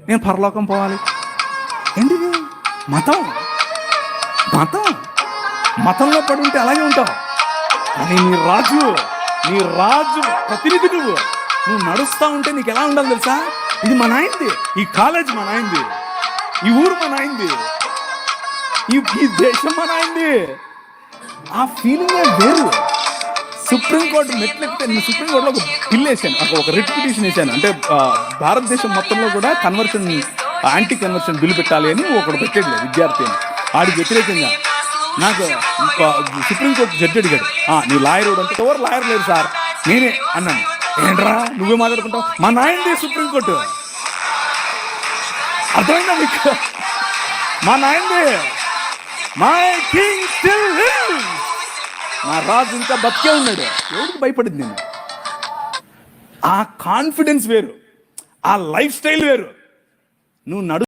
నేను పరలోకం పోవాలి. ఏంటిది? మతం మతం మతంలో పడి ఉంటే అలాగే ఉంటావు. కానీ నీ రాజు ప్రతినిధి నువ్వు నడుస్తూ ఉంటే నీకు ఎలా ఉండాలి తెలుసా? ఇది మా నాయనది, ఈ కాలేజ్ మా నాయనది, ఈ ఊరు మా నాయనది, ఈ దేశం మా నాయనది. ఆ ఫీలింగ్ వేరు. సుప్రీంకోర్టు మెట్లెక్కితే నేను సుప్రీంకోర్టులో ఒక బిల్ వేసాను, ఒక రిట్ పిటిషన్ వేసాను. అంటే భారతదేశం మొత్తంలో కూడా యాంటీ కన్వర్షన్ బిల్ పెట్టాలి అని ఒకడు పెట్టాడు విద్యార్థి అని. వాడికి వ్యతిరేకంగా నాకు సుప్రీంకోర్టు జడ్జి అడిగాడు, నీ లాయర్ అంటే ఎవరు లాయర్ లేరు సార్, నేనే అన్నాను. ఏంట్రా నువ్వే మాట్లాడుకుంటావు? మా నాయనది సుప్రీంకోర్టు. అర్థమైందా మీకు? మా నాయనది, మై కింగ్ స్టిల్ లివ్స్. నా రాజు ఇంకా బతికే ఉన్నాడు. ఎవరికి భయపడింది నేను? ఆ కాన్ఫిడెన్స్ వేరు, ఆ లైఫ్ స్టైల్ వేరు. నువ్వు